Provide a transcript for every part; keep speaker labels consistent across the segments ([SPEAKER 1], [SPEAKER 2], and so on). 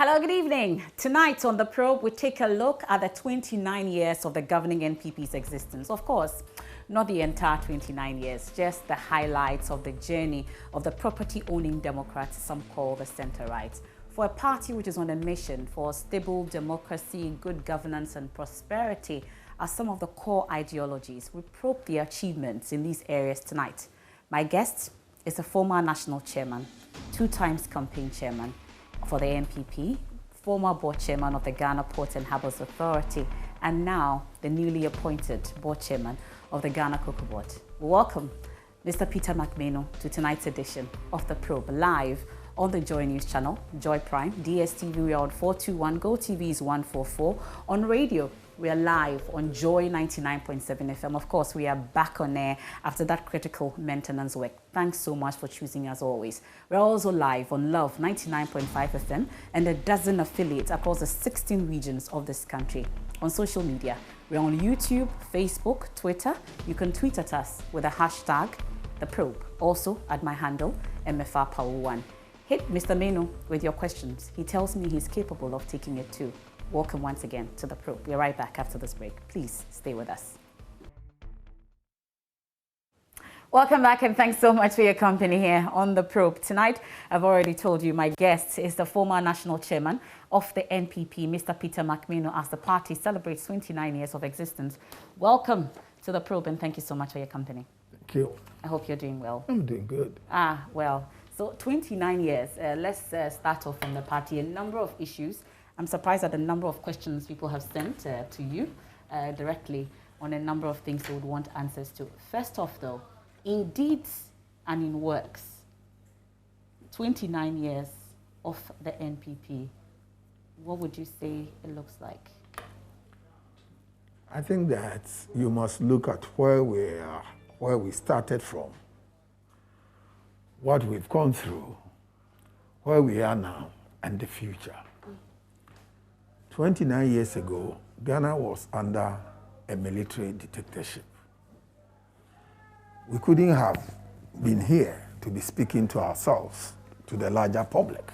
[SPEAKER 1] Hello, good evening. Tonight on The Probe, we take a look at the 29 years of the governing NPP's existence. Of course, not the entire 29 years, just the highlights of the journey of the property-owning Democrats, some call the centre-right. For a party which is on a mission for stable democracy, good governance and prosperity are some of the core ideologies. We probe the achievements in these areas tonight. My guest is a former national chairman, 2 times campaign chairman for the NPP, former board chairman of the Ghana Ports and Harbours Authority, and now the newly appointed board chairman of the Ghana Cocoa Board. Welcome, Mr. Peter McManu, to tonight's edition of The Probe, live on the JoyNews channel, Joy Prime, DSTV, we are on 421, GoTV is 144. On radio, we are live on Joy 99.7 FM. Of course, we are back on air after that critical maintenance work. Thanks so much for choosing us always. We're also live on Love 99.5 FM and a dozen affiliates across the 16 regions of this country. On social media, we're on YouTube, Facebook, Twitter. You can tweet at us with the hashtag The Probe. Also at my handle, MFRPower1. Hit Mr. Manu with your questions. He tells me he's capable of taking it too. Welcome once again to The Probe. We're right back after this break. Please stay with us. Welcome back and thanks so much for your company here on The Probe. Tonight, I've already told you my guest is the former national chairman of the NPP, Mr. Peter McManu, as the party celebrates 29 years of existence. Welcome to The Probe and thank you so much for your company.
[SPEAKER 2] Thank you.
[SPEAKER 1] I hope you're doing well.
[SPEAKER 2] I'm doing good.
[SPEAKER 1] Well, so 29 years. Let's start off from the party. A number of issues. I'm surprised at the number of questions people have sent to you directly on a number of things they would want answers to. First off, though, in deeds and in works, 29 years of the NPP, what would you say it looks like?
[SPEAKER 2] I think that you must look at where we are, where we started from, what we've gone through, where we are now, and the future. 29 years ago, Ghana was under a military dictatorship. We couldn't have been here to be speaking to ourselves, to the larger public,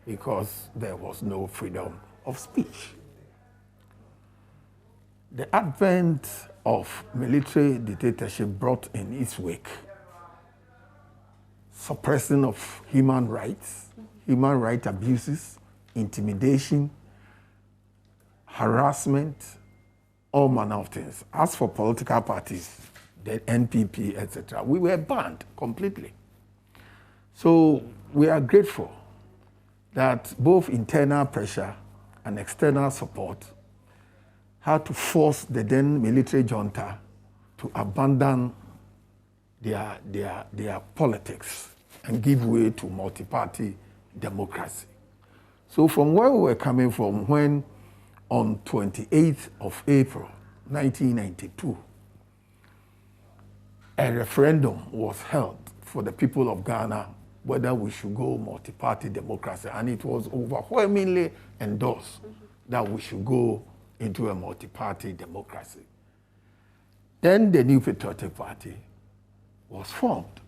[SPEAKER 2] because there was no freedom of speech. The advent of military dictatorship brought in its wake suppression of human rights abuses, intimidation, harassment, all manner of things. As for political parties, the NPP, etc., we were banned completely. So we are grateful that both internal pressure and external support had to force the then military junta to abandon their politics and give way to multi-party democracy. So from where we were coming from when on 28th of April, 1992, a referendum was held for the people of Ghana whether we should go multi-party democracy, and it was overwhelmingly endorsed that we should go into a multi-party democracy. Then the New Patriotic Party was formed,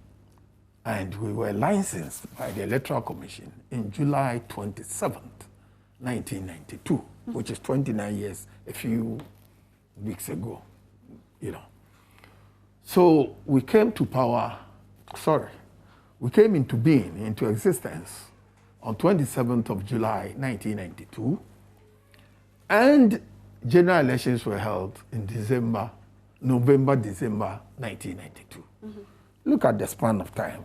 [SPEAKER 2] and we were licensed by the Electoral Commission in July 27th, 1992, which is 29 years, a few weeks ago, So we came to we came into being, into existence on 27th of July, 1992, and general elections were held in November, December 1992. Look at the span of time.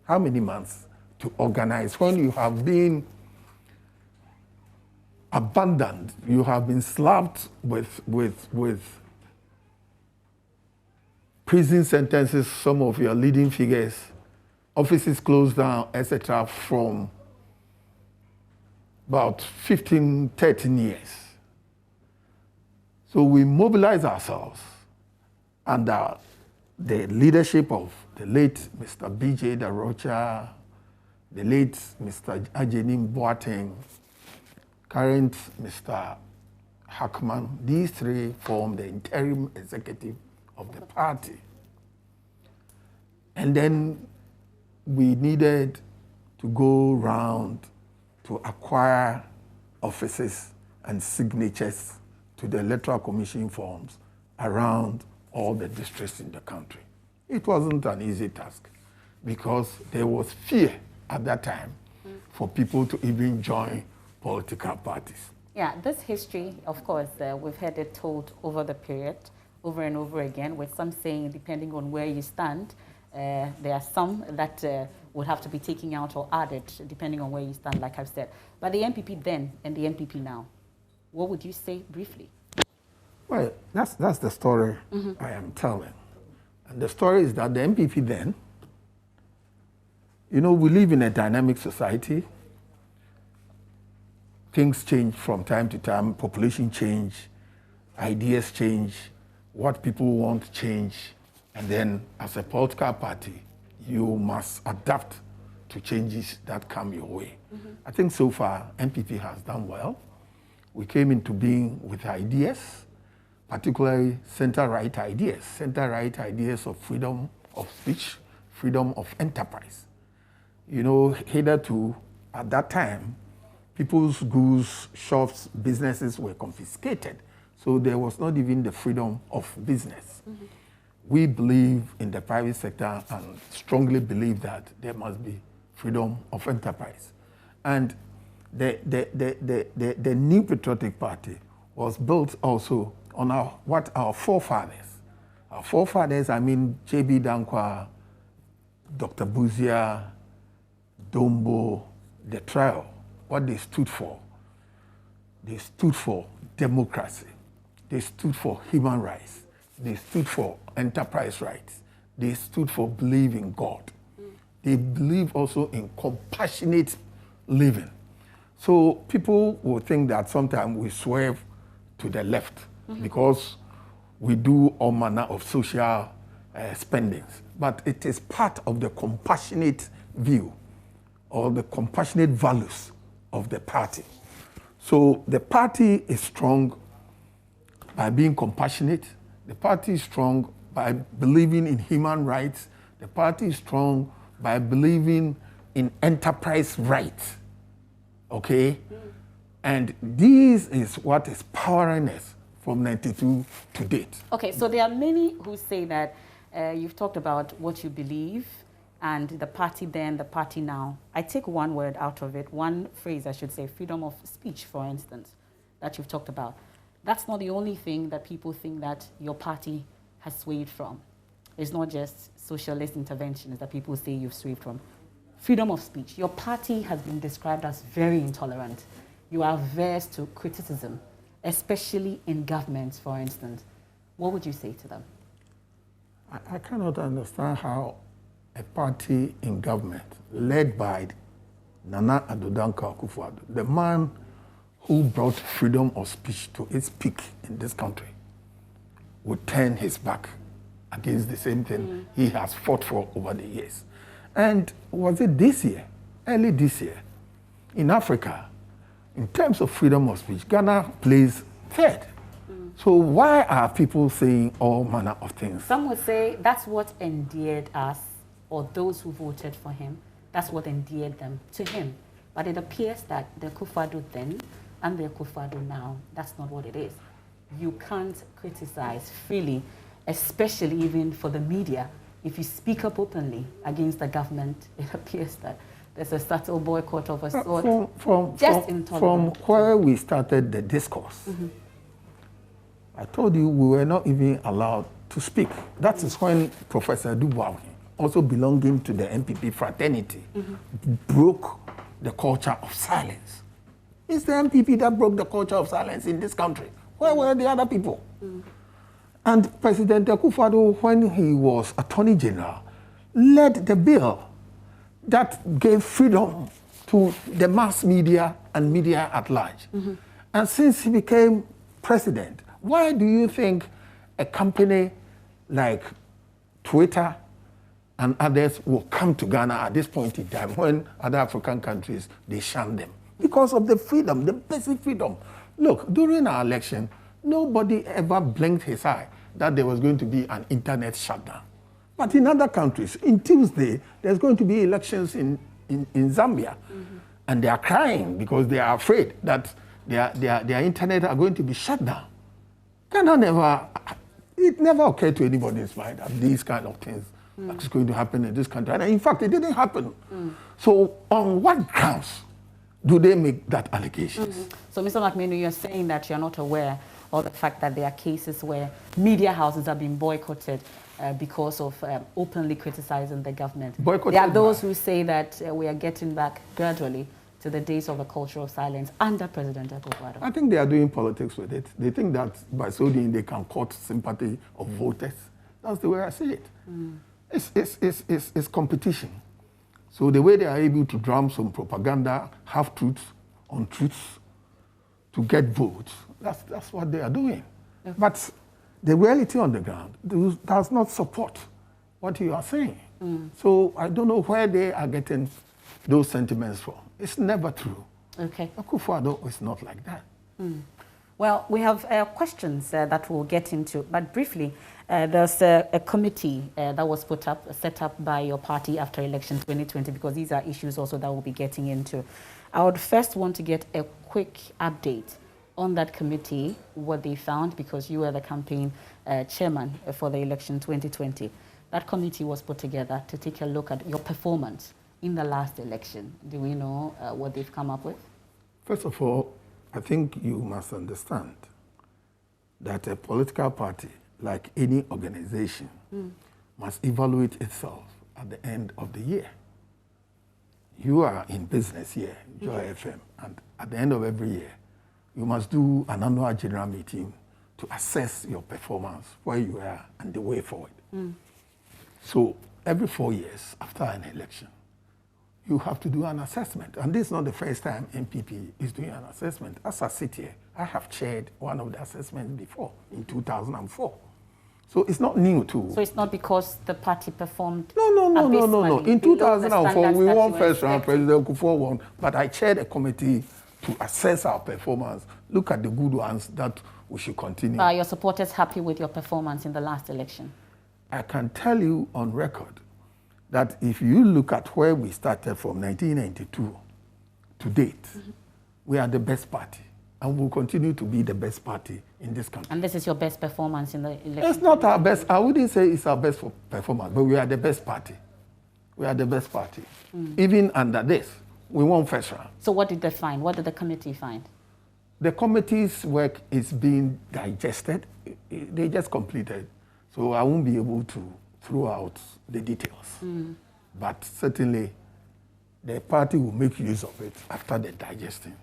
[SPEAKER 2] How many months to organize when you have been abandoned, you have been slapped with prison sentences, some of your leading figures, offices closed down, etc., from about 15, 13 years. So we mobilized ourselves under the leadership of the late Mr. B.J. Darocha, the late Mr. Agyapong Boateng, current Mr. Hackman. These three formed the interim executive of the party. And then we needed to go round to acquire offices and signatures to the Electoral Commission forms around all the districts in the country. It wasn't an easy task because there was fear at that time for people to even join political parties.
[SPEAKER 1] Yeah, this history, of course, we've heard it told over the period, over and over again, with some saying, depending on where you stand, there are some that would have to be taken out or added, depending on where you stand, like I've said. But the NPP then and the NPP now, what would you say briefly?
[SPEAKER 2] Well, that's the story I am telling. And the story is that the NPP then, you know, we live in a dynamic society. Things change from time to time, population change, ideas change, what people want change. And then as a political party, you must adapt to changes that come your way. I think so far, NPP has done well. We came into being with ideas, particularly center-right ideas of freedom of speech, freedom of enterprise. You know, hitherto, at that time, people's goods, shops, businesses were confiscated. So there was not even the freedom of business. We believe in the private sector and strongly believe that there must be freedom of enterprise. And the New Patriotic Party was built also on what our forefathers, I mean J.B. Dankwa, Dr. Buzia, Dombo, the trio, what they stood for. They stood for democracy. They stood for human rights. They stood for enterprise rights. They stood for believing God. They believe also in compassionate living. So people will think that sometimes we swerve to the left because we do all manner of social spendings. But it is part of the compassionate view or the compassionate values of the party. So the party is strong by being compassionate. The party is strong by believing in human rights. The party is strong by believing in enterprise rights. Okay? And this is what is powering us from 92 to date.
[SPEAKER 1] Okay, so there are many who say that you've talked about what you believe and the party then, the party now. I take one word out of it, one phrase I should say, freedom of speech, for instance, that you've talked about. That's not the only thing that people think that your party has swayed from. It's not just socialist interventions that people say you've swayed from. Freedom of speech. Your party has been described as very intolerant. You are averse to criticism, especially in governments, for instance. What would you say to them?
[SPEAKER 2] I cannot understand how a party in government led by Nana Addo Dankwa Akufo-Addo, the man who brought freedom of speech to its peak in this country, would turn his back against the same thing he has fought for over the years. And was it this year, early this year, in Africa, in terms of freedom of speech, Ghana plays third. So why are people saying all manner of things?
[SPEAKER 1] Some would say that's what endeared us, or those who voted for him, that's what endeared them to him. But it appears that the Akufo-Addo then and the Akufo-Addo now, that's not what it is. You can't criticize freely, especially even for the media. If you speak up openly against the government, it appears that there's a subtle boycott of a sort.
[SPEAKER 2] From where we started the discourse, I told you we were not even allowed to speak. That is when Professor Dubois, also belonging to the NPP fraternity, broke the culture of silence. It's the NPP that broke the culture of silence in this country. Where were the other people? And President Akufo-Addo, when he was Attorney General, led the bill that gave freedom to the mass media and media at large. And since he became president, why do you think a company like Twitter and others will come to Ghana at this point in time when other African countries, they shun them? Because of the freedom, the basic freedom. Look, during our election, nobody ever blinked his eye that there was going to be an internet shutdown. But in other countries, in Tuesday, there's going to be elections in Zambia. And they are crying because they are afraid that their internet are going to be shut down. It never occurred to anybody's mind that these kind of things are going to happen in this country. And in fact, it didn't happen. So on what grounds do they make that allegations?
[SPEAKER 1] So, Mr. McMenu, you're saying that you're not aware of the fact that there are cases where media houses have been boycotted because of openly criticizing the government. There are those who say that we are getting back gradually to the days of a culture of silence under President Agyapong.
[SPEAKER 2] I think they are doing politics with it. They think that by so doing they can court sympathy of voters. That's the way I see it. It's competition. So the way they are able to drum some propaganda, half-truths, untruths, to get votes, that's what they are doing. Okay. But the reality on the ground does not support what you are saying. So I don't know where they are getting those sentiments from. It's never true.
[SPEAKER 1] Okay.
[SPEAKER 2] Akufo-Addo is not like that.
[SPEAKER 1] Well, we have questions that we'll get into, but briefly, there's a committee that was set up by your party after election 2020, because these are issues also that we'll be getting into. I would first want to get a quick update on that committee, what they found, because you were the campaign chairman for the election 2020. That committee was put together to take a look at your performance in the last election. Do we know what they've come up with?
[SPEAKER 2] First of all, I think you must understand that a political party, like any organization, must evaluate itself at the end of the year. You are in business here, Joy FM, and at the end of every year, you must do an annual general meeting to assess your performance, where you are, and the way forward. So every 4 years after an election, you have to do an assessment. And this is not the first time NPP is doing an assessment. As I sit here, I have chaired one of the assessments before, in 2004. So it's not new to...
[SPEAKER 1] So it's not because the party performed...
[SPEAKER 2] No. In 2004, we won first round, President Kufuor won, but I chaired a committee to assess our performance, look at the good ones that we should continue.
[SPEAKER 1] Are your supporters happy with your performance in the last election?
[SPEAKER 2] I can tell you on record that if you look at where we started from 1992 to date, we are the best party, and will continue to be the best party in this country.
[SPEAKER 1] And this is your best performance in the election?
[SPEAKER 2] It's not our best. I wouldn't say it's our best performance, but we are the best party. We are the best party. Even under this, we won first round.
[SPEAKER 1] So what did they find? What did the committee find?
[SPEAKER 2] The committee's work is being digested. They just completed. So I won't be able to throw out the details. But certainly, the party will make use of it after the digesting,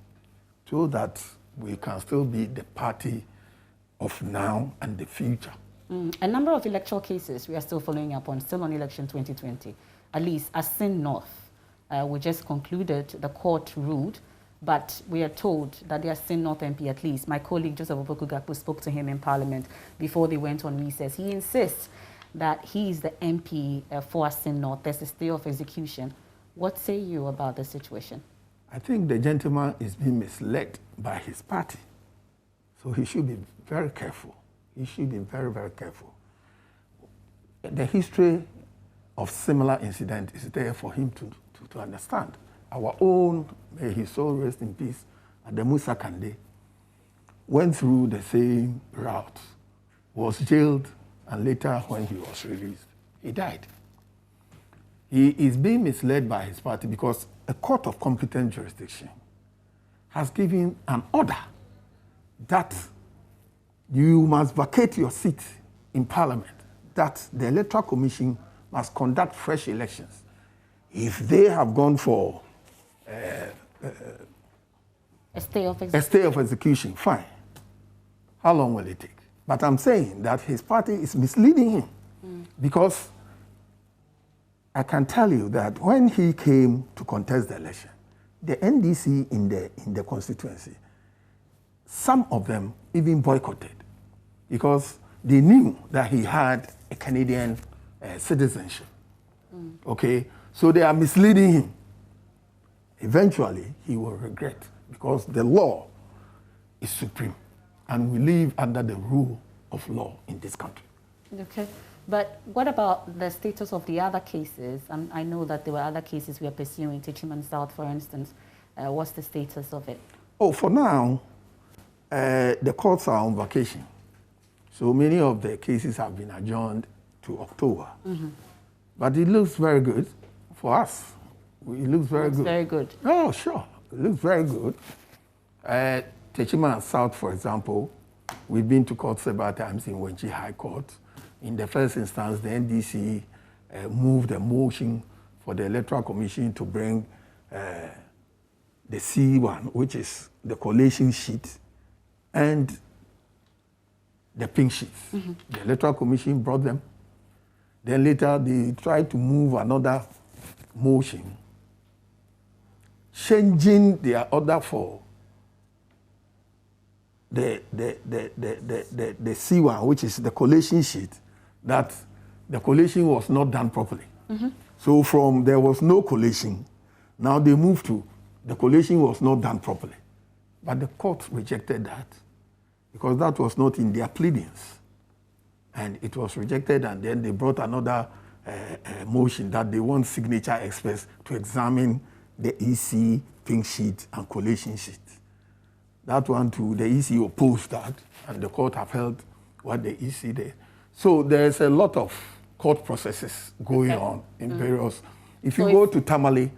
[SPEAKER 2] so that we can still be the party of now and the future.
[SPEAKER 1] A number of electoral cases we are still following up on, still on election 2020. At least Asin North, we just concluded, the court ruled, but we are told that the Asin North MP, at least, my colleague Joseph Opoku-Gakpo spoke to him in Parliament before they went on recess. He insists that he is the MP for Asin North. There's a stay of execution. What say you about the situation?
[SPEAKER 2] I think the gentleman is being misled by his party. So he should be very careful. He should be very, very careful. The history of similar incident is there for him to understand. Our own, may his soul rest in peace, Adamusa Kande, went through the same route, was jailed, and later when he was released, he died. He is being misled by his party because a court of competent jurisdiction has given an order that you must vacate your seat in Parliament, that the Electoral Commission must conduct fresh elections. If they have gone for
[SPEAKER 1] a stay of
[SPEAKER 2] execution, fine. How long will it take? But I'm saying that his party is misleading him because I can tell you that when he came to contest the election, the NDC in the constituency, some of them even boycotted because they knew that he had a Canadian citizenship. Okay, so they are misleading him. Eventually, he will regret because the law is supreme and we live under the rule of law in this country.
[SPEAKER 1] Okay, but what about the status of the other cases? I know that there were other cases we are pursuing, Techiman South, for instance. What's the status of it?
[SPEAKER 2] Oh, for now, The courts are on vacation. So many of the cases have been adjourned to October. But it looks very good for us. It looks very good.
[SPEAKER 1] Very good.
[SPEAKER 2] Oh, sure. It looks very good. Techima South, for example, we've been to court several times in Wenchi High Court. In the first instance, the NDC moved a motion for the Electoral Commission to bring the C1, which is the collation sheet, and the pink sheets. The Electoral Commission brought them. Then later they tried to move another motion, changing their order for the C1, which is the collation sheet, that the collation was not done properly. So from there was no collation, now they moved to the collation was not done properly. But the court rejected that because that was not in their pleadings. And it was rejected, and then they brought another motion that they want signature experts to examine the EC pink sheet and collation sheet. That one too, the EC opposed that, and the court upheld what the EC did. So there's a lot of court processes going on in various. If you go to Tamale,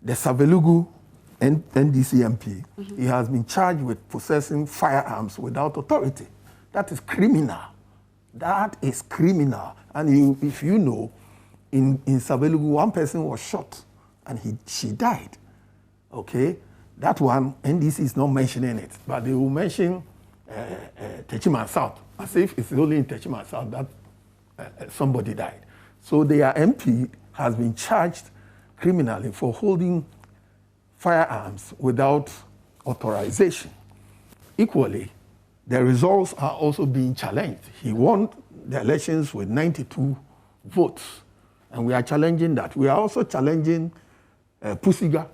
[SPEAKER 2] the Savelugu NDC MP, he has been charged with possessing firearms without authority. That is criminal. That is criminal. And if you know, in Savelugu, one person was shot and she died. Okay? That one, NDC is not mentioning it, but they will mention Techima South, as if it's only in Techima South that somebody died. So their MP has been charged criminally for holding firearms without authorization. Equally, the results are also being challenged. He won the elections with 92 votes, and we are challenging that. We are also challenging Pusiga,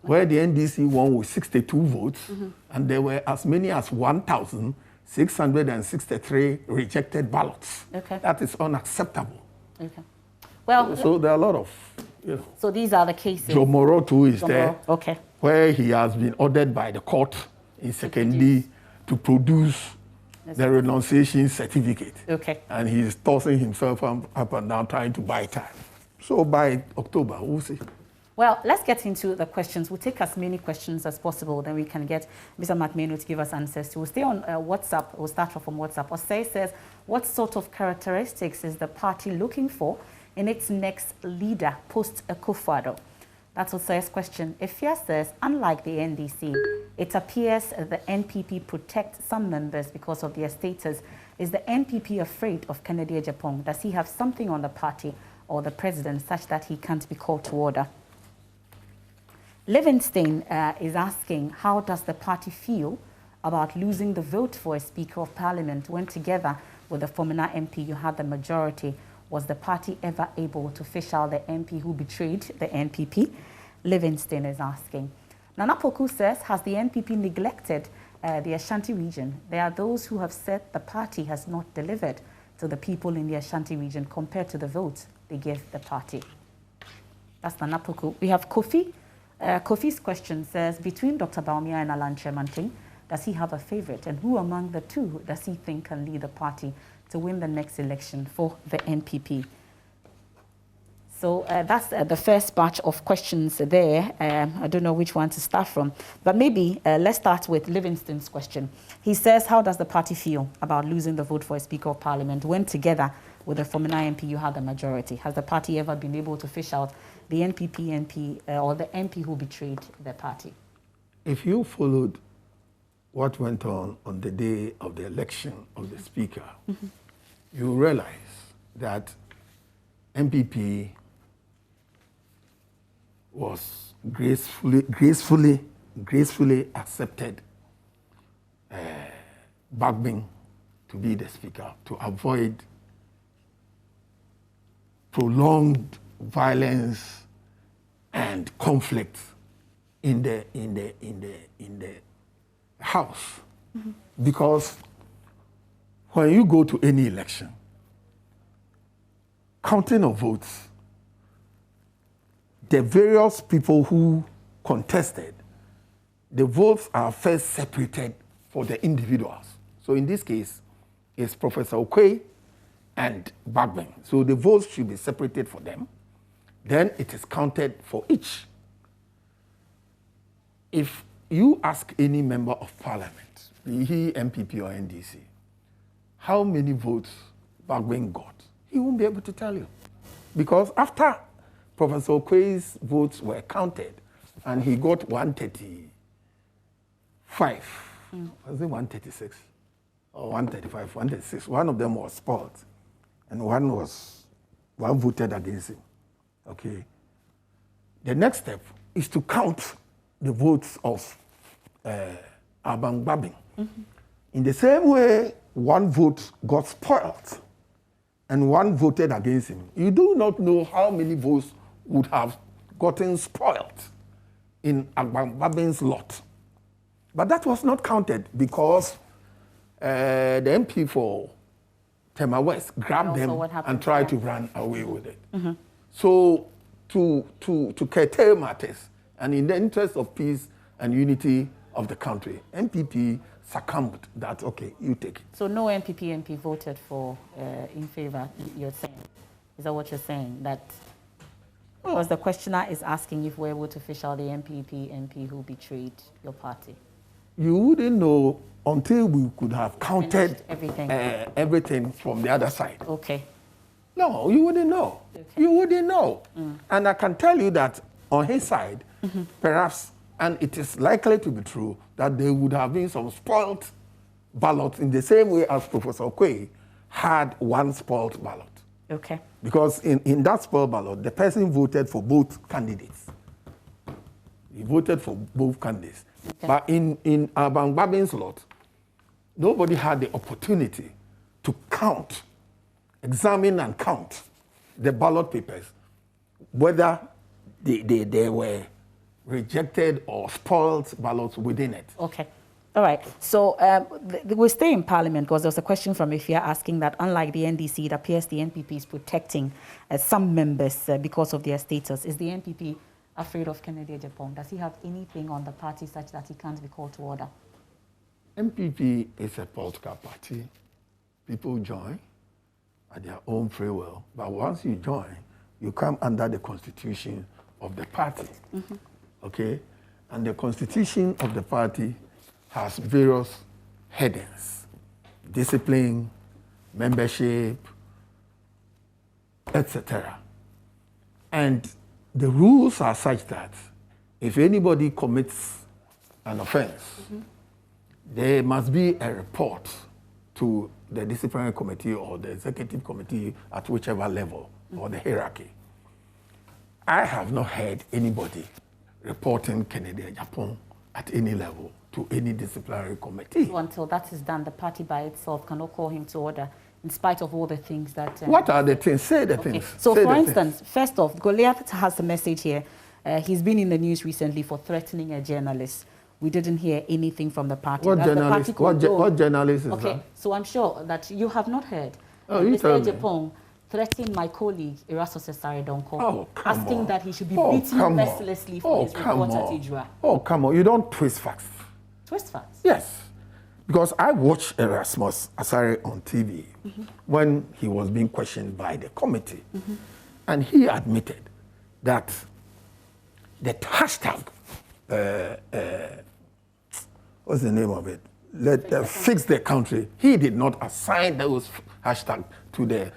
[SPEAKER 2] where the NDC won with 62 votes, and there were as many as 1,663 rejected ballots. That is unacceptable.
[SPEAKER 1] Well,
[SPEAKER 2] so there are a lot of,
[SPEAKER 1] So these are the cases.
[SPEAKER 2] Jomoro too is there,
[SPEAKER 1] Okay.
[SPEAKER 2] where he has been ordered by the court in Sekendi to produce the renunciation certificate. And he's tossing himself up and down trying to buy time. So by October, we'll see.
[SPEAKER 1] Well, let's get into the questions. We'll take as many questions as possible, then we can get Mr. Manu to give us answers to. We'll stay on WhatsApp. We'll start off from WhatsApp. Osei says, what sort of characteristics is the party looking for in its next leader post-Akufo-Addo? That's Osei's question. Ifya says, unlike the NDC, it appears the NPP protects some members because of their status. Is the NPP afraid of Kennedy Agyapong? Does he have something on the party or the president such that he can't be called to order? Livingston is asking, how does the party feel about losing the vote for a Speaker of Parliament when together with the former MP you had the majority? Was the party ever able to fish out the MP who betrayed the NPP? Livingston is asking. Nana Poku says, has the NPP neglected the Ashanti region? There are those who have said the party has not delivered to the people in the Ashanti region compared to the votes they gave the party. That's Nana Poku. We have Kofi. Kofi's question says, between Dr. Bawumia and Alan Chemanting, does he have a favorite? And who among the two does he think can lead the party to win the next election for the NPP? So that's the first batch of questions there. I don't know which one to start from, but maybe let's start with Livingston's question. He says, how does the party feel about losing the vote for a Speaker of Parliament when together with the former MP you had the majority? Has the party ever been able to fish out the NPP MP or the MP who betrayed the party?
[SPEAKER 2] If you followed what went on the day of the election of the Speaker, you realize that NPP was gracefully accepted Bagbin to be the Speaker to avoid prolonged violence and conflict in the House. Because when you go to any election, counting of votes, the various people who contested, the votes are first separated for the individuals. So in this case, it's Professor Okoye and Bagbin. So the votes should be separated for them. Then it is counted for each. If you ask any member of parliament, be he NPP or NDC, how many votes Bagbin got, he won't be able to tell you. Because after Professor Okoye's votes were counted, and he got 135, was it 136? Or 135, 136. One of them was spoiled, and one voted against him. Okay. The next step is to count the votes of Abang Babing. In the same way, one vote got spoiled and one voted against him. You do not know how many votes would have gotten spoiled in Abang Babing's lot. But that was not counted because the MP for Tema West grabbed them and tried to run away with it. So to curtail matters, and in the interest of peace and unity of the country, NPP succumbed that, okay, you take it.
[SPEAKER 1] So no NPP MP voted for in favor, you're saying? Is that what you're saying? That because the questioner is asking if we're able to fish out the NPP MP who betrayed your party.
[SPEAKER 2] You wouldn't know until we could have counted everything from the other side.
[SPEAKER 1] Okay.
[SPEAKER 2] No, you wouldn't know. Okay. You wouldn't know. And I can tell you that on his side, perhaps, and it is likely to be true, that there would have been some spoiled ballots in the same way as Professor Okoye had one spoiled ballot.
[SPEAKER 1] Okay.
[SPEAKER 2] Because in that spoiled ballot, the person voted for both candidates. He voted for both candidates. Okay. But in Abang Babing's lot, nobody had the opportunity to count, examine and count the ballot papers, whether they were rejected or spoiled ballots within it.
[SPEAKER 1] Okay. All right. So we'll stay in Parliament because there was a question from Ifia asking that unlike the NDC, it appears the NPP is protecting some members because of their status. Is the NPP afraid of Kennedy Agyapong? Does he have anything on the party such that he can't be called to order?
[SPEAKER 2] NPP is a political party. People join at their own free will. But once you join, you come under the constitution of the party. Okay? And the constitution of the party has various headings: discipline, membership, etc. And the rules are such that if anybody commits an offense, there must be a report to the disciplinary committee or the executive committee at whichever level or the hierarchy. I have not heard anybody reporting Kennedy Agyapong at any level to any disciplinary committee.
[SPEAKER 1] So until that is done, the party by itself cannot call him to order, in spite of all the things that...
[SPEAKER 2] What are the things? Say the things.
[SPEAKER 1] So for instance, first off, Goliath has a message here. He's been in the news recently for threatening a journalist. We didn't hear anything from the party.
[SPEAKER 2] What journalist? What journalist is that?
[SPEAKER 1] Okay, so I'm sure that you have not heard.
[SPEAKER 2] Oh, you tell me.
[SPEAKER 1] Mr. Agyapong threatened my colleague, Erasto Cesaredonko, asking that he should be
[SPEAKER 2] beaten
[SPEAKER 1] mercilessly for his report at Ijua.
[SPEAKER 2] Oh, come on. You don't twist facts.
[SPEAKER 1] Twist facts?
[SPEAKER 2] Yes. Because I watched Erasmus Asare on TV when he was being questioned by the committee. And he admitted that the hashtag, what's the name of it? Fix the country. He did not assign those hashtags to the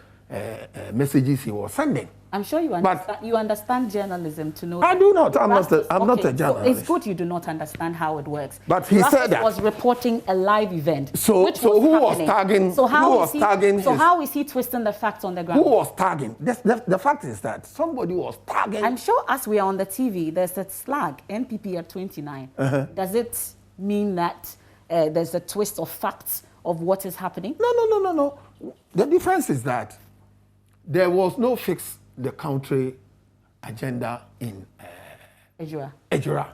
[SPEAKER 2] messages he was sending.
[SPEAKER 1] I'm sure you understand journalism to know.
[SPEAKER 2] I do not. I'm not a journalist.
[SPEAKER 1] So it's good you do not understand how it works.
[SPEAKER 2] But he said that
[SPEAKER 1] was reporting a live event.
[SPEAKER 2] So who was tagging?
[SPEAKER 1] So how is he twisting the facts on the ground?
[SPEAKER 2] Who was tagging? The fact is that somebody was tagging.
[SPEAKER 1] I'm sure as we are on the TV, there's a slag, NPP at 29. Does it mean that there's a twist of facts of what is happening?
[SPEAKER 2] No. The difference is that there was no fix the country agenda in Ejura.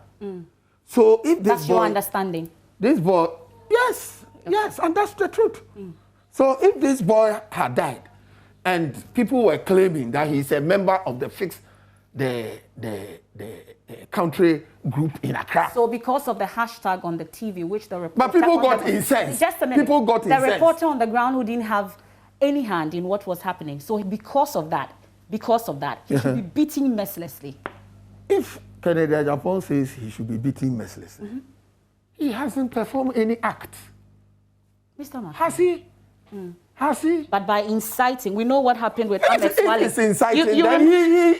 [SPEAKER 2] So if this
[SPEAKER 1] that's your understanding.
[SPEAKER 2] This boy, yes, and that's the truth. So if this boy had died, and people were claiming that he's a member of the fixed the country group in Accra.
[SPEAKER 1] So because of the hashtag on the TV, which the reporter...
[SPEAKER 2] But people got incensed.
[SPEAKER 1] Just a minute.
[SPEAKER 2] People got incensed.
[SPEAKER 1] The reporter on the ground who didn't have any hand in what was happening. So because of that, he should be beaten mercilessly.
[SPEAKER 2] If Kennedy Agyapong says he should be beaten mercilessly, he hasn't performed any act.
[SPEAKER 1] Mr. Manu.
[SPEAKER 2] Has he? Has he?
[SPEAKER 1] But by inciting, we know what happened with Ahmed Swale.
[SPEAKER 2] If it's inciting, then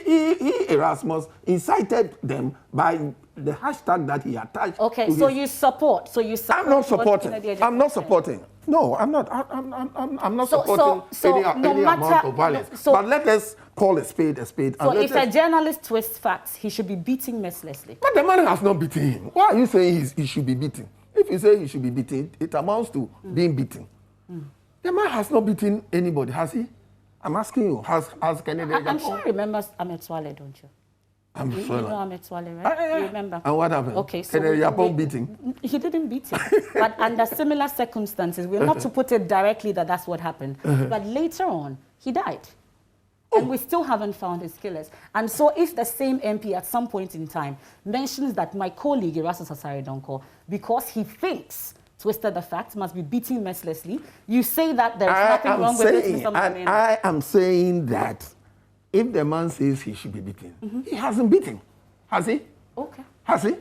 [SPEAKER 2] he, Erasmus, incited them by the hashtag that he attached.
[SPEAKER 1] Okay, so you support.
[SPEAKER 2] I'm not supporting. I'm not supporting. No, I'm not. I'm not supporting any amount of violence. But let us call a spade a spade.
[SPEAKER 1] So if a journalist twists facts, he should be beaten mercilessly.
[SPEAKER 2] But the man has not beaten him. Why are you saying he should be beaten? If you say he should be beaten, it amounts to being beaten. The man has not beaten anybody, has he? I'm asking you, has Kennedy Agyapong?
[SPEAKER 1] I'm sure you remember Ahmed Swale, don't you? You know Ahmed Swale, right? You remember?
[SPEAKER 2] And what happened?
[SPEAKER 1] Okay, so
[SPEAKER 2] Kennedy Agyapong beat him?
[SPEAKER 1] He didn't beat him. But under similar circumstances, we're not to put it directly that that's what happened. But later on, he died. And we still haven't found his killers. And so if the same MP at some point in time mentions that my colleague, Erasmus Asare Donko, because he thinks twisted the facts, must be beaten mercilessly, you say that there's nothing wrong with this, Mr. Manu.
[SPEAKER 2] I am saying that if the man says he should be beaten, he hasn't beaten. Has he?
[SPEAKER 1] Okay.
[SPEAKER 2] Has he?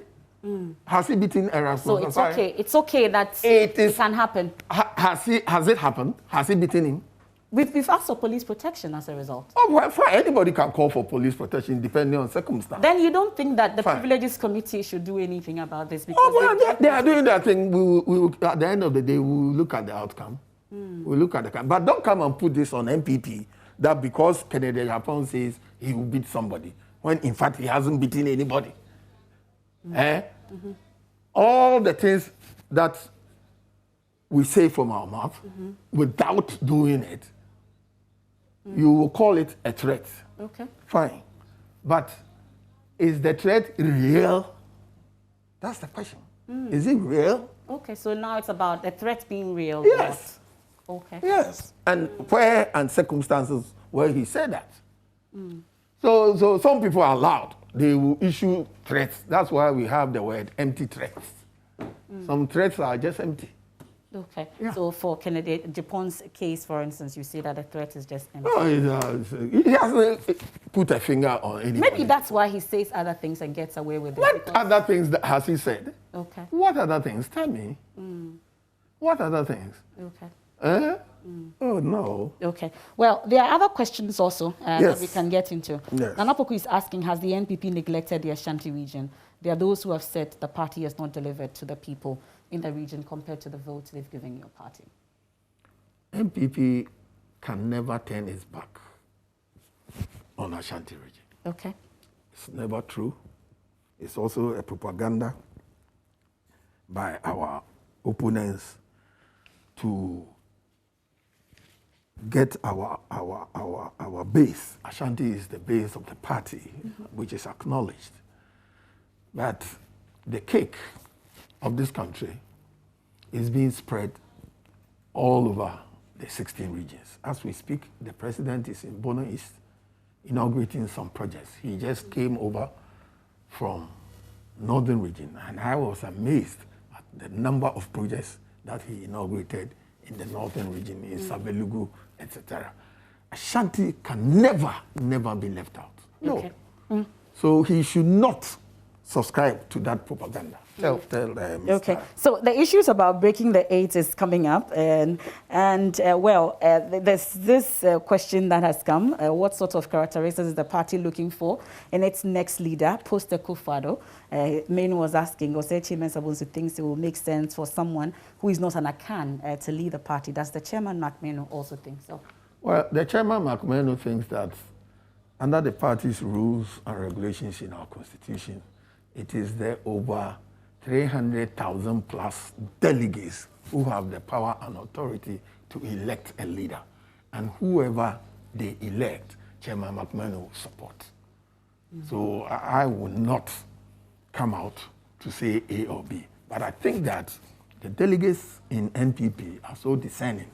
[SPEAKER 2] Has he beaten Erasmus?
[SPEAKER 1] So it's okay. It's okay that it can happen.
[SPEAKER 2] Has it happened? Has he beaten him?
[SPEAKER 1] We've asked for police protection as a result.
[SPEAKER 2] Oh, well, fine. Anybody can call for police protection depending on circumstances.
[SPEAKER 1] Then you don't think that the Privileges Committee should do anything about this? Because
[SPEAKER 2] they are doing that thing. We will, at the end of the day, we will look at the outcome. We'll look at the... But don't come and put this on NPP that because Kennedy Agyapong says he will beat somebody, when in fact he hasn't beaten anybody. All the things that we say from our mouth without doing it, you will call it a threat.
[SPEAKER 1] Okay.
[SPEAKER 2] Fine. But is the threat real? That's the question. Is it real?
[SPEAKER 1] Okay, so now it's about the threat being real.
[SPEAKER 2] Yes.
[SPEAKER 1] Okay.
[SPEAKER 2] Yes. And where and circumstances where he said that. So some people are loud. They will issue threats. That's why we have the word empty threats. Some threats are just empty.
[SPEAKER 1] Okay. Yeah. So for Kennedy Agyapong's case, for instance, you say that the threat is just empty.
[SPEAKER 2] Oh, he hasn't put a finger on anybody.
[SPEAKER 1] Maybe that's why he says other things and gets away with it.
[SPEAKER 2] What other things has he said?
[SPEAKER 1] Okay.
[SPEAKER 2] What other things? Tell me. What other things?
[SPEAKER 1] Okay.
[SPEAKER 2] Oh, no.
[SPEAKER 1] Okay. Well, there are other questions also that we can get into.
[SPEAKER 2] Yes.
[SPEAKER 1] Nana Poku is asking, has the NPP neglected the Ashanti region? There are those who have said the party has not delivered to the people in the region compared to the votes they've given your party.
[SPEAKER 2] NPP can never turn its back on Ashanti region.
[SPEAKER 1] Okay.
[SPEAKER 2] It's never true. It's also a propaganda by our opponents to get our base. Ashanti is the base of the party, which is acknowledged. But the cake of this country is being spread all over the 16 regions. As we speak, the president is in Bono East inaugurating some projects. He just came over from northern region, and I was amazed at the number of projects that he inaugurated in the northern region, in Sabelugu, etc. Ashanti can never be left out. No.
[SPEAKER 1] Okay.
[SPEAKER 2] So he should not subscribe to that propaganda. Tell Mr.
[SPEAKER 1] Okay. So the issues about breaking the 8 is coming up, and there's this question that has come. What sort of characteristics is the party looking for in its next leader, post Akufo-Addo? Manu was asking, Chairman Sabunsu thinks it will make sense for someone who is not an Akan to lead the party. Does the chairman, Mark Manu, also think so? Well,
[SPEAKER 2] the chairman, Mark Manu, thinks that under the party's rules and regulations in our constitution, it is there over 300,000 plus delegates who have the power and authority to elect a leader. And whoever they elect, Chairman McMahon will support. So I will not come out to say A or B. But I think that the delegates in NPP are so discerning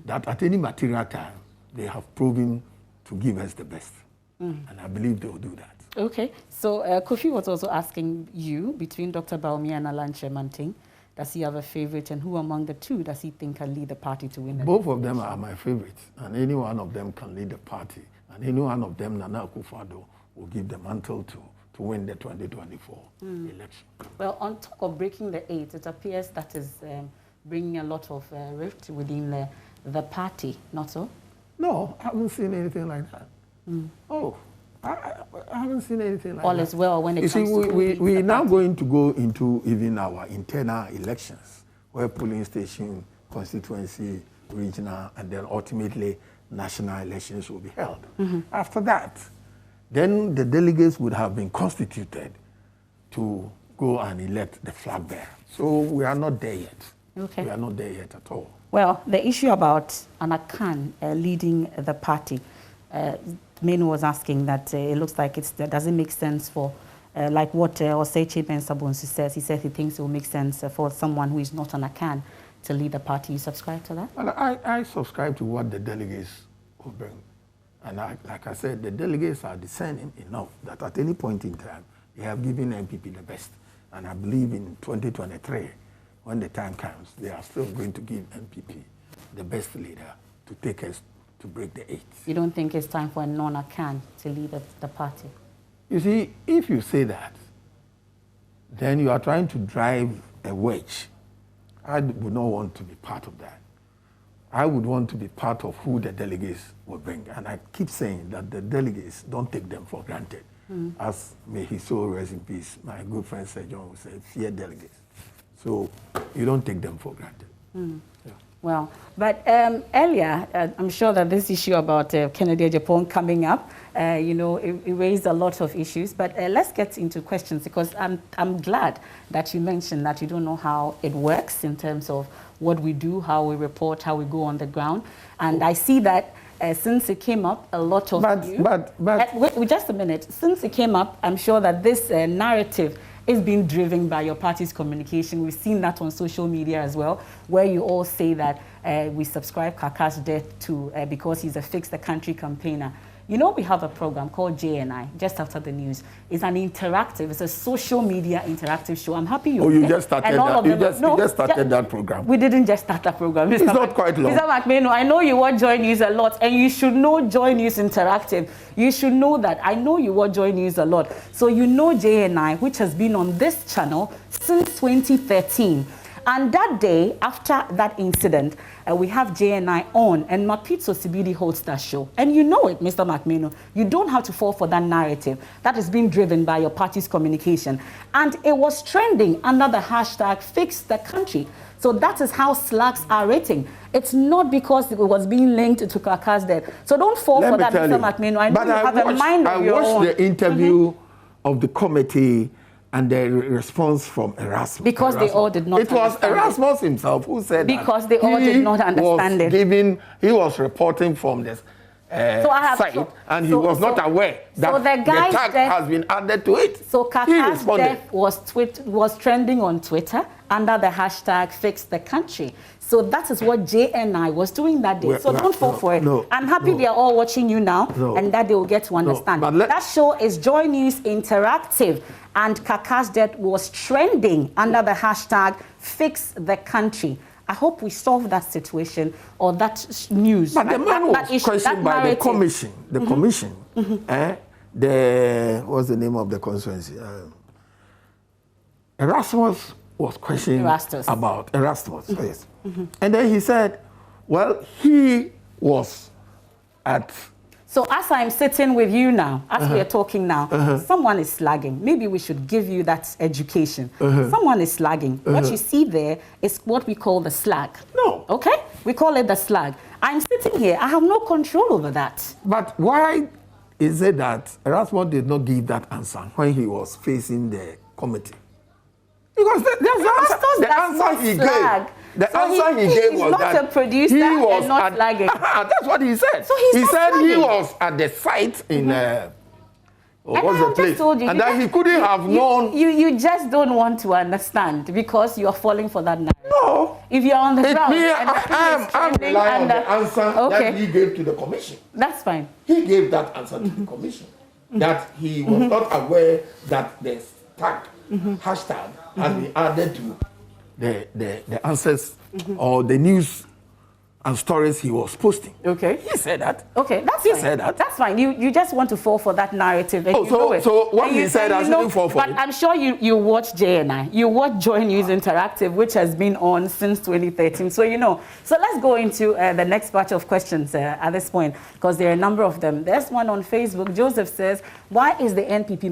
[SPEAKER 2] that at any material time, they have proven to give us the best. And I believe they will do that.
[SPEAKER 1] Okay, so Kofi was also asking you, between Dr. Baumia and Alan Chemanting, does he have a favorite, and who among the two does he think can lead the party to win?
[SPEAKER 2] Both of them are my favorites, and any one of them can lead the party, and any one of them, Nana Akufo-Addo, will give the mantle to win the 2024 election.
[SPEAKER 1] Well, on top of breaking the eight, it appears that is bringing a lot of rift within the party, not so?
[SPEAKER 2] No, I haven't seen anything like that. Oh, I haven't seen anything like that.
[SPEAKER 1] All is well when it comes to
[SPEAKER 2] we're now going to go into even our internal elections, where polling station, constituency, regional, and then ultimately national elections will be held. After that, then the delegates would have been constituted to go and elect the flag bearer. So we are not there yet.
[SPEAKER 1] Okay.
[SPEAKER 2] We are not there yet at all.
[SPEAKER 1] Well, the issue about Anakan leading the party, Manu was asking that it looks like that doesn't make sense for, like what Oseche Ben Sabonsu says. He says he thinks it will make sense for someone who is not Anakan to lead the party. You subscribe to that?
[SPEAKER 2] Well, I subscribe to what the delegates will bring. And like I said, the delegates are discerning enough that at any point in time, they have given NPP the best. And I believe in 2023, when the time comes, they are still going to give NPP the best leader to take us to break the eight.
[SPEAKER 1] You don't think it's time for a non-Akan to lead the party?
[SPEAKER 2] You see, if you say that, then you are trying to drive a wedge. I would not want to be part of that. I would want to be part of who the delegates will bring. And I keep saying that the delegates, don't take them for granted. As may his soul rest in peace, my good friend Sir John would say, fear delegates. So you don't take them for granted. Yeah.
[SPEAKER 1] Well, but earlier, I'm sure that this issue about Kennedy Agyapong coming up, you know, it raised a lot of issues. But let's get into questions, because I'm glad that you mentioned that you don't know how it works in terms of what we do, how we report, how we go on the ground. And I see that since it came up, a lot of wait just a minute. Since it came up, I'm sure that this narrative is being driven by your party's communication. We've seen that on social media as well, where you all say that we subscribe Kaka's death to because he's a Fix the Country campaigner. You know, we have a program called JNI, Just After the News. It's an interactive, it's a social media interactive show. I'm happy you
[SPEAKER 2] you just started that. You just started that program.
[SPEAKER 1] We didn't just start that program.
[SPEAKER 2] It's not quite long.
[SPEAKER 1] Mr. McMahon, I know you watch JoyNews a lot, and you should know JoyNews Interactive. You should know that. I know you watch JoyNews a lot. So you know JNI, which has been on this channel since 2013. And that day, after that incident, we have JNI on, and Mapitso Sibidi hosts that show. And you know it, Mr. McMahon. You don't have to fall for that narrative that is being driven by your party's communication. And it was trending under the hashtag Fix the Country. So that is how slacks are rating. It's not because it was being linked to Kaka's death. So don't fall for that, Mr. McMahon. I know you have a mind of your own.
[SPEAKER 2] I watched the interview of the committee and the response from Erasmus.
[SPEAKER 1] Because they all did not understand
[SPEAKER 2] it. It was Erasmus himself who said
[SPEAKER 1] because they all did not understand it.
[SPEAKER 2] He was reporting from this site, and he was not aware that the tag has been added to it.
[SPEAKER 1] So Kaka's death was trending on Twitter under the hashtag Fix the Country. So that is what JNI was doing that day. So don't fall for it. I'm happy they are all watching you now, and that they will get to understand. That show is JoyNews Interactive, and Kaka's death was trending under the hashtag Fix the Country. I hope we solve that situation or that news.
[SPEAKER 2] But the man was questioned by the commission. The commission. What's the name of the constituency? Erasmus was questioning about Erasmus. Yes. And then he said, well, he was at...
[SPEAKER 1] So as I'm sitting with you now, as we are talking now, someone is slagging. Maybe we should give you that education. Someone is slagging. What you see there is what we call the slag.
[SPEAKER 2] No.
[SPEAKER 1] Okay? We call it the slag. I'm sitting here. I have no control over that.
[SPEAKER 2] But why is it that Erasmus did not give that answer when he was facing the committee? Because the answer he gave. The answer he gave was that
[SPEAKER 1] he's not a producer and not slagging.
[SPEAKER 2] That's what he said.
[SPEAKER 1] So he
[SPEAKER 2] said slagging. He was at the site in what's the place, and that he couldn't have known.
[SPEAKER 1] You just don't want to understand because you are falling for that narrative.
[SPEAKER 2] No.
[SPEAKER 1] If you are on the ground,
[SPEAKER 2] I'm relying on the answer that he gave to the commission.
[SPEAKER 1] That's fine.
[SPEAKER 2] He gave that answer to the commission. that he was not aware that the hashtag has been added to the answers or the news and stories he was posting.
[SPEAKER 1] Okay.
[SPEAKER 2] He said that.
[SPEAKER 1] Okay, that's fine.
[SPEAKER 2] He said that.
[SPEAKER 1] That's fine. You just want to fall for that narrative. And
[SPEAKER 2] so what he said, I shouldn't fall for
[SPEAKER 1] but
[SPEAKER 2] it.
[SPEAKER 1] I'm sure you watch JNI. You watch Joy News Interactive, which has been on since 2013. So you know. So let's go into the next batch of questions at this point, because there are a number of them. There's one on Facebook. Joseph says, why is the NPP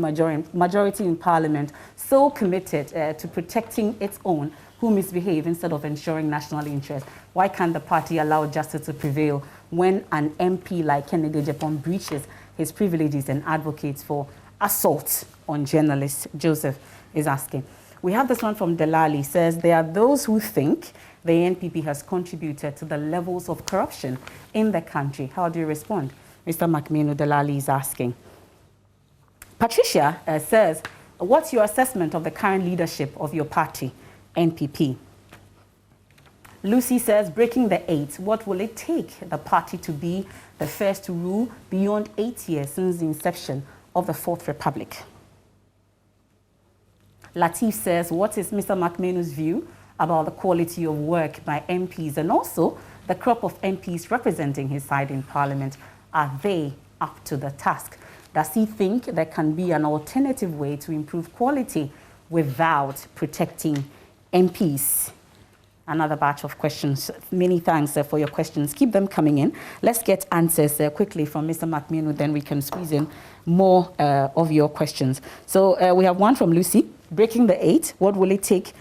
[SPEAKER 1] majority in Parliament so committed to protecting its own who misbehave instead of ensuring national interest? Why can't the party allow justice to prevail when an MP like Kennedy Agyapong breaches his privileges and advocates for assault on journalists? Joseph is asking. We have this one from Delali. Says, there are those who think the NPP has contributed to the levels of corruption in the country. How do you respond? Mr. McMinu, Delali is asking. Patricia says, what's your assessment of the current leadership of your party, NPP? Lucy says, breaking the 8, what will it take the party to be the first to rule beyond 8 years since the inception of the Fourth Republic? Latif says, what is Mr. McManu's view about the quality of work by MPs and also the crop of MPs representing his side in Parliament? Are they up to the task? Does he think there can be an alternative way to improve quality without protecting MPs? Another batch of questions. Many thanks for your questions. Keep them coming in. Let's get answers quickly from Mr. McMinu, then we can squeeze in more of your questions. So we have one from Lucy. Breaking the 8, what will it take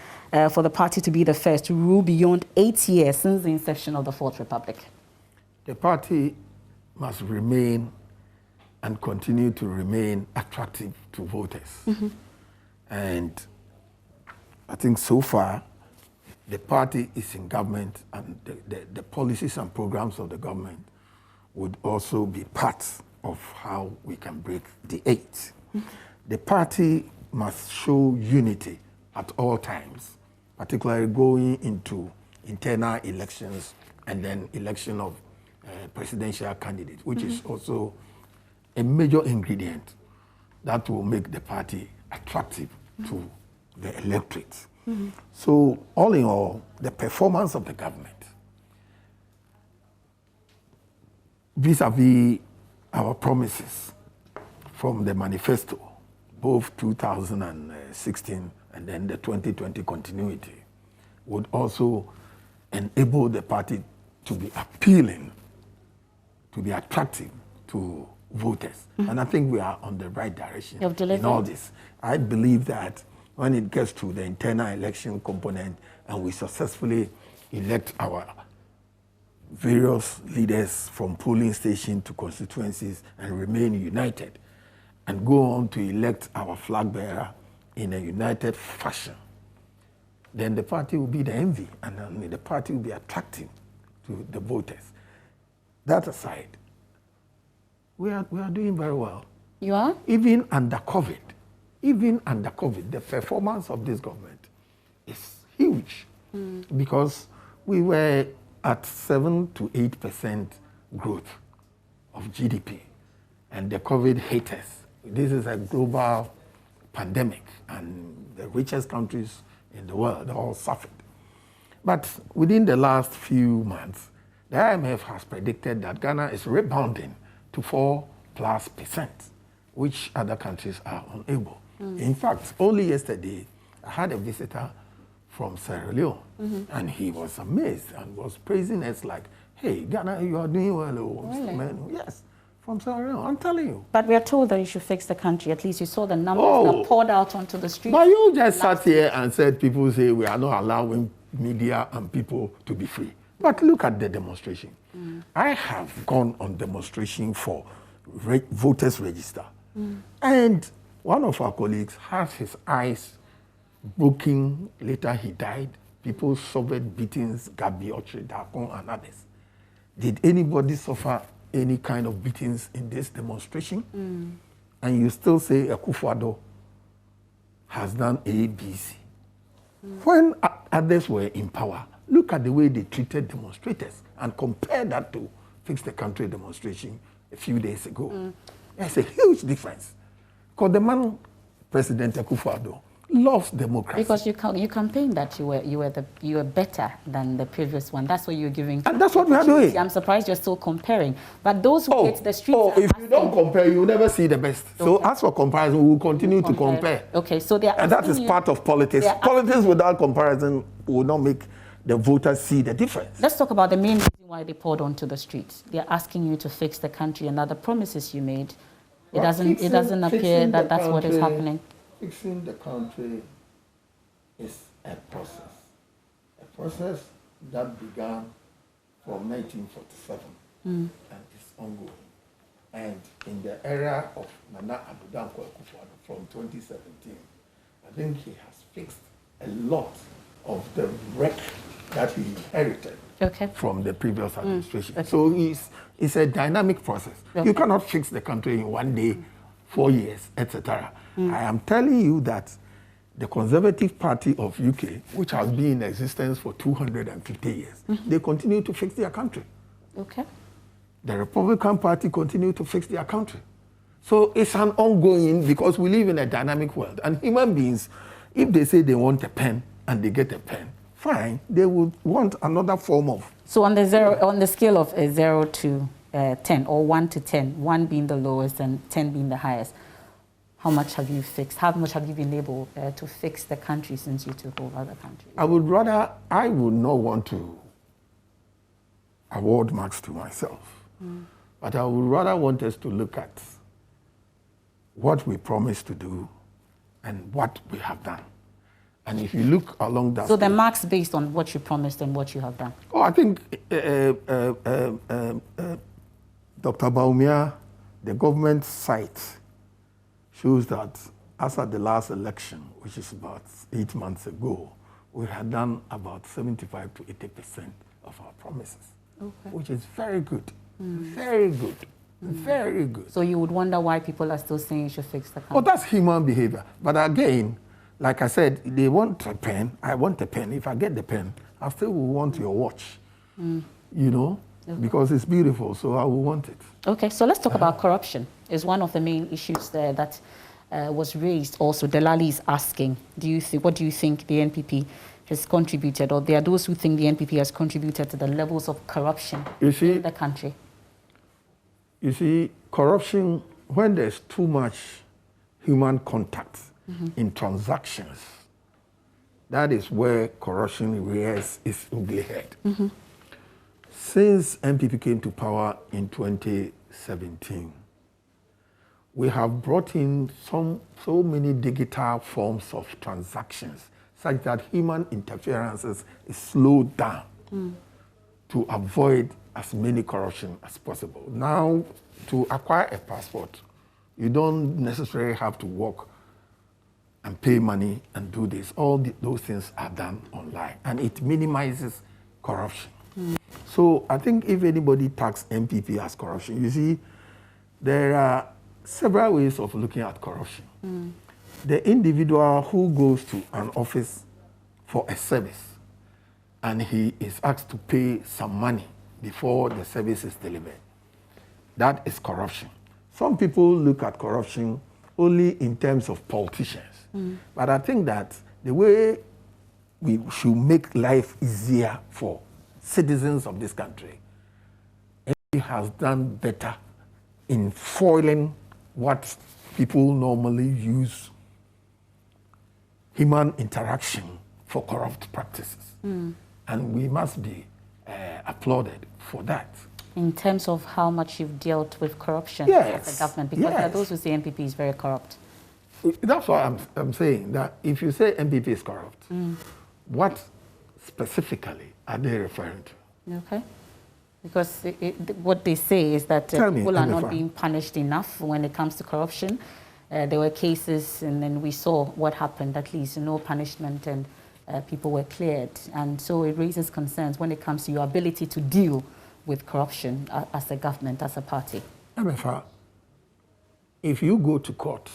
[SPEAKER 1] for the party to be the first to rule beyond 8 years since the inception of the Fourth Republic?
[SPEAKER 2] The party must remain and continue to remain attractive to voters. And I think so far, the party is in government, and the policies and programs of the government would also be part of how we can break the 8. The party must show unity at all times, particularly going into internal elections and then election of presidential candidates, which is also a major ingredient that will make the party attractive to the electorate. So all in all, the performance of the government vis-a-vis our promises from the manifesto, both 2016 and then the 2020 continuity, would also enable the party to be appealing, to be attractive to voters. And I think we are on the right direction in all this. I believe that when it gets to the internal election component and we successfully elect our various leaders from polling station to constituencies and remain united and go on to elect our flag bearer in a united fashion, then the party will be the envy and the party will be attractive to the voters. That aside, we are doing very well.
[SPEAKER 1] You are?
[SPEAKER 2] Even under COVID, the performance of this government is huge because we were at 7 to 8% growth of GDP, and the COVID hit us. This is a global pandemic, and the richest countries in the world all suffered. But within the last few months, the IMF has predicted that Ghana is rebounding to 4+%, which other countries are unable. In fact, only yesterday, I had a visitor from Sierra Leone, and he was amazed and was praising us like, hey, Ghana, you are doing well.
[SPEAKER 1] Really?
[SPEAKER 2] Manu. Yes, from Sierra Leone, I'm telling you.
[SPEAKER 1] But we are told that you should fix the country. At least you saw the numbers that poured out onto the streets.
[SPEAKER 2] But you just sat here and said people say we are not allowing media and people to be free. But look at the demonstration. I have gone on demonstration for voters register. And one of our colleagues has his eyes broken. Later he died. People suffered beatings, Gabi, Oche, Dakon, and others. Did anybody suffer any kind of beatings in this demonstration? And you still say Akufo-Addo has done A, B, C. When others were in power, look at the way they treated demonstrators and compare that to Fix the Country demonstration a few days ago. There's a huge difference. Because the man, President Akufo-Addo, loves democracy.
[SPEAKER 1] Because you campaigned that you were better than the previous one. That's what you're giving.
[SPEAKER 2] And that's what we are doing.
[SPEAKER 1] I'm surprised you're still comparing. But those who hit the streets.
[SPEAKER 2] If you don't compare, you will never see the best. Okay. So as for comparison, we will continue to compare.
[SPEAKER 1] Okay, so they are.
[SPEAKER 2] And that is part of politics. Politics without comparison will not make the voters see the difference.
[SPEAKER 1] Let's talk about the main reason why they poured onto the streets. They're asking you to fix the country, and other promises you made. It doesn't appear that that's what is happening.
[SPEAKER 2] Fixing the country is a process that began from 1947 and is ongoing. And in the era of Nana Addo Dankwa Akufo-Addo from 2017, I think he has fixed a lot of the wreck that he inherited from the previous administration. So it's a dynamic process. You cannot fix the country in one day, 4 years, etc. I am telling you that the Conservative Party of UK, which has been in existence for 250 years, they continue to fix their country.
[SPEAKER 1] Okay.
[SPEAKER 2] The Republican Party continue to fix their country. So it's an ongoing, because we live in a dynamic world. And human beings, if they say they want a pen and they get a pen, fine, they would want another form of.
[SPEAKER 1] So on the scale of 0 to 10, or 1 to 10, 1 being the lowest and 10 being the highest, how much have you fixed? How much have you been able to fix the country since you took over the country? I would
[SPEAKER 2] not want to award marks to myself, but I would rather want us to look at what we promised to do and what we have done. And if you look along that...
[SPEAKER 1] So the marks based on what you promised and what you have done?
[SPEAKER 2] Oh, I think Dr. Baumia, the government site, shows that as at the last election, which is about 8 months ago, we had done about 75 to 80% of our promises, which is very good, very good, very good.
[SPEAKER 1] So you would wonder why people are still saying you should fix the country?
[SPEAKER 2] Oh, that's human behavior. But again, like I said, they want a pen. I want a pen. If I get the pen, I still will want your watch, you know, because it's beautiful, so I will want it.
[SPEAKER 1] Okay, so let's talk about corruption. It's one of the main issues there that was raised also. Delali is asking, what do you think the NPP has contributed, or there are those who think the NPP has contributed to the levels of corruption in the country?
[SPEAKER 2] You see, corruption, when there's too much human contact in transactions, that is where corruption rears its ugly head. Since NPP came to power in 2017, we have brought in so many digital forms of transactions such that human interferences is slowed down to avoid as many corruption as possible. Now, to acquire a passport, you don't necessarily have to walk and pay money and do this. All those things are done online, and it minimizes corruption. So I think if anybody tags NPP as corruption, you see, there are several ways of looking at corruption. The individual who goes to an office for a service and he is asked to pay some money before the service is delivered, that is corruption. Some people look at corruption only in terms of politicians. But I think that the way we should make life easier for citizens of this country, it has done better in foiling what people normally use human interaction for corrupt practices. And we must be applauded for that.
[SPEAKER 1] In terms of how much you've dealt with corruption as a government, because there are those who say NPP is very corrupt.
[SPEAKER 2] That's why I'm saying that if you say NPP is corrupt, what specifically are they referring to?
[SPEAKER 1] Okay. Because what they say is that people are not being punished enough when it comes to corruption. There were cases, and then we saw what happened, at least no punishment, and people were cleared. And so it raises concerns when it comes to your ability to deal with corruption as a government, as a party.
[SPEAKER 2] MFA, if you go to court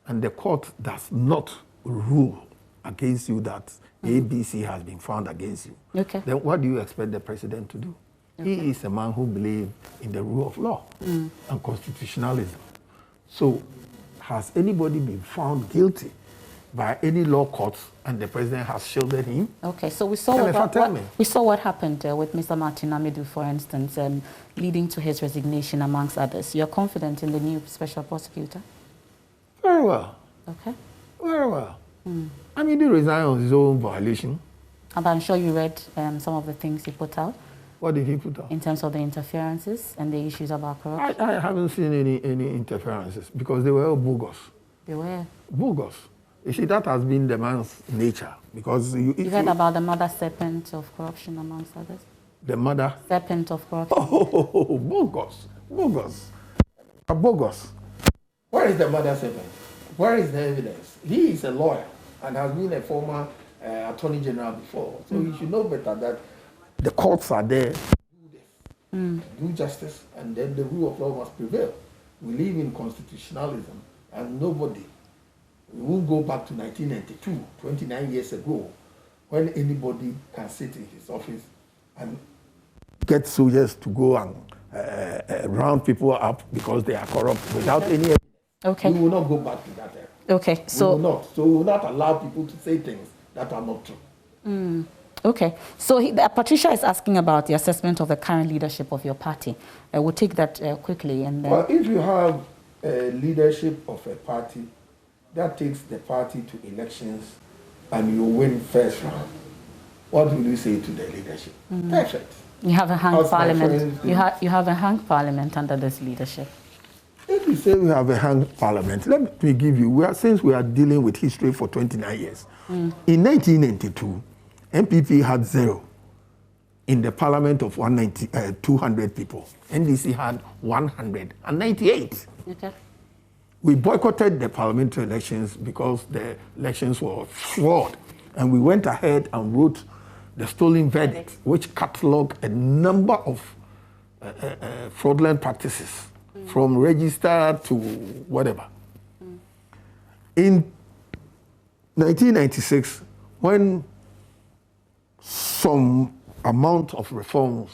[SPEAKER 2] and the court does not rule against you that ABC has been found against you, then what do you expect the president to do? He is a man who believes in the rule of law and constitutionalism. So has anybody been found guilty by any law courts and the president has shielded him?
[SPEAKER 1] Okay, so we saw what happened with Mr. Martin Amidu, for instance, leading to his resignation, amongst others. You're confident in the new special prosecutor?
[SPEAKER 2] Very well.
[SPEAKER 1] Okay.
[SPEAKER 2] Very well. Amidu resigned on his own violation.
[SPEAKER 1] And I'm sure you read some of the things he put out.
[SPEAKER 2] What did he put out?
[SPEAKER 1] In terms of the interferences and the issues about corruption?
[SPEAKER 2] I haven't seen any interferences because they were all bogus.
[SPEAKER 1] They were?
[SPEAKER 2] Bogus. You see, that has been the man's nature. Because you
[SPEAKER 1] heard about the mother serpent of corruption, amongst others?
[SPEAKER 2] The mother?
[SPEAKER 1] Serpent of corruption.
[SPEAKER 2] Oh, bogus. Bogus. Bogus. Where is the mother serpent? Where is the evidence? He is a lawyer and has been a former attorney general before. So you should know better that the courts are there to do this, do justice, and then the rule of law must prevail. We live in constitutionalism, and nobody, we won't go back to 1992, 29 years ago, when anybody can sit in his office and get soldiers to go and round people up because they are corrupt without any evidence.
[SPEAKER 1] Okay.
[SPEAKER 2] We will not go back to that era.
[SPEAKER 1] Okay, so
[SPEAKER 2] we will not. So we will not allow people to say things that are not true.
[SPEAKER 1] Okay, so Patricia is asking about the assessment of the current leadership of your party. We'll take that quickly. And then...
[SPEAKER 2] Well, if you have a leadership of a party that takes the party to elections and you win first round, what will you say to the leadership? Perfect.
[SPEAKER 1] You have a hung parliament. You have a hung parliament under this leadership.
[SPEAKER 2] If you say we have a hung parliament, let me give you, since we are dealing with history for 29 years, in 1992, NPP had 0 in the parliament of 200 people. NDC had 198.
[SPEAKER 1] Okay.
[SPEAKER 2] We boycotted the parliamentary elections because the elections were fraud. And we went ahead and wrote the stolen verdict, which cataloged a number of fraudulent practices, from register to whatever. In 1996, when some amount of reforms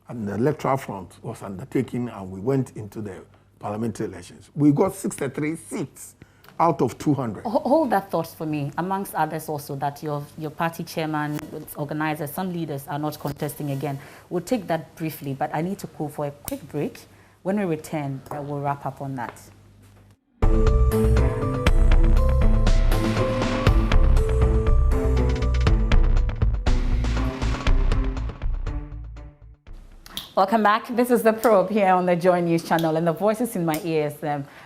[SPEAKER 2] on the electoral front was undertaken and we went into the parliamentary elections, we got 63 seats out of 200.
[SPEAKER 1] Hold that thought for me, amongst others also that your party chairman, organizers, some leaders are not contesting again. We'll take that briefly, but I need to call for a quick break. When we return, we'll wrap up on that. Welcome back. This is The Probe here on the JoyNews channel, and the voices in my ears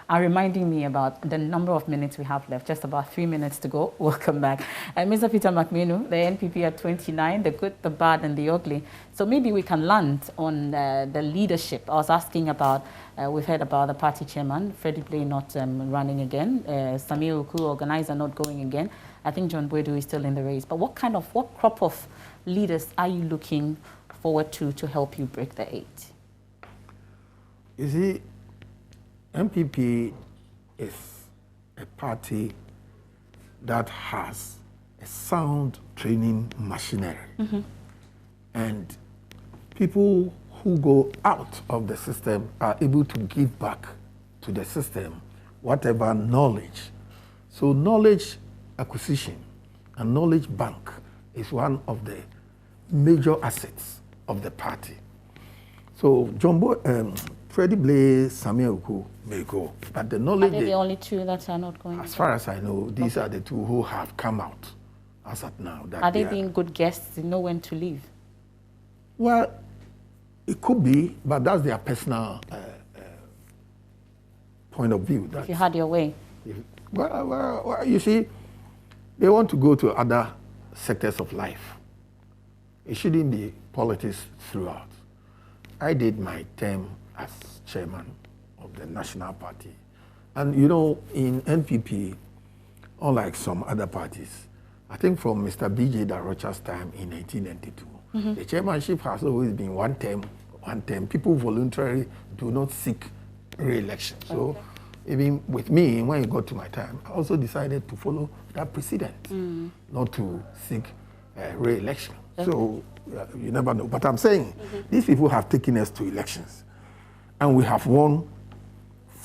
[SPEAKER 1] are reminding me about the number of minutes we have left. Just about 3 minutes to go. Welcome back. Mr. Peter McMenu, the NPP at 29, the good, the bad, and the ugly. So maybe we can land on the leadership. I was asking about, we've heard about the party chairman, Freddie Blay not running again, Samir Uku, organizer, not going again. I think John Boydu is still in the race. But what crop of leaders are you looking forward to help you break the 8?
[SPEAKER 2] You see, NPP is a party that has a sound training machinery. And people who go out of the system are able to give back to the system whatever knowledge. So knowledge acquisition and knowledge bank is one of the major assets of the party. So Freddie Blay, Samir Uku may go, but the knowledge...
[SPEAKER 1] Are they the only two that are not going?
[SPEAKER 2] As far as I know, these are the two who have come out as at now.
[SPEAKER 1] Are they being good guests? They know when to leave?
[SPEAKER 2] Well, it could be, but that's their personal point of view.
[SPEAKER 1] If you had your way.
[SPEAKER 2] Well, you see, they want to go to other sectors of life. It shouldn't be politics throughout. I did my term as chairman of the National Party. And you know, in NPP, unlike some other parties, I think from Mr. B.J. Darocha's time in 1992, the chairmanship has always been one term. People voluntarily do not seek re-election. So even with me, when it got to my time, I also decided to follow that precedent, not to seek re-election. So you never know. But I'm saying these people have taken us to elections, and we have won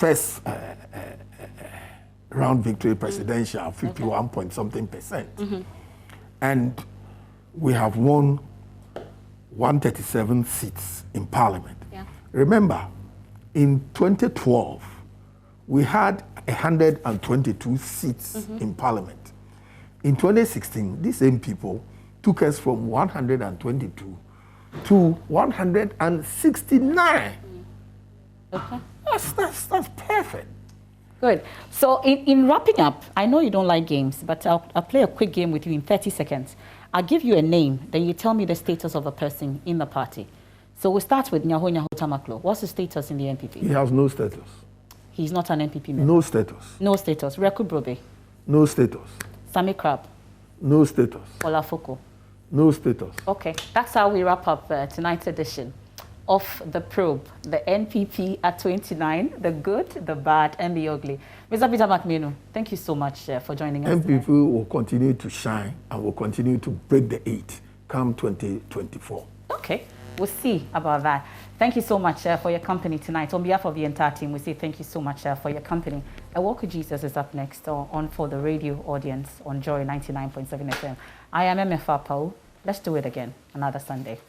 [SPEAKER 2] first round victory presidential, 51 point something percent. And we have won 137 seats in parliament.
[SPEAKER 1] Yeah.
[SPEAKER 2] Remember, in 2012, we had 122 seats in parliament. In 2016, these same people took us from 122 to 169.
[SPEAKER 1] Okay.
[SPEAKER 2] That's perfect.
[SPEAKER 1] Good. So in wrapping up, I know you don't like games, but I'll play a quick game with you in 30 seconds. I'll give you a name, then you tell me the status of a person in the party. So we'll start with Nyaho Tamaklo. What's his status in the NPP?
[SPEAKER 2] He has no status.
[SPEAKER 1] He's not an NPP member?
[SPEAKER 2] No status.
[SPEAKER 1] No status. Reku Brobe?
[SPEAKER 2] No status.
[SPEAKER 1] Sami Krab?
[SPEAKER 2] No status.
[SPEAKER 1] Olafoko?
[SPEAKER 2] No status.
[SPEAKER 1] Okay, that's how we wrap up tonight's edition of The Probe, the NPP at 29, the good, the bad, and the ugly. Mr. Peter McMenu, thank you so much for joining us.
[SPEAKER 2] NPP will continue to shine and will continue to break the 8 come 2024.
[SPEAKER 1] Okay, we'll see about that. Thank you so much for your company tonight. On behalf of the entire team, we say thank you so much for your company. A Walk with Jesus is up next on for the radio audience on Joy 99.7 FM. I am MFR Paul. Let's do it again another Sunday.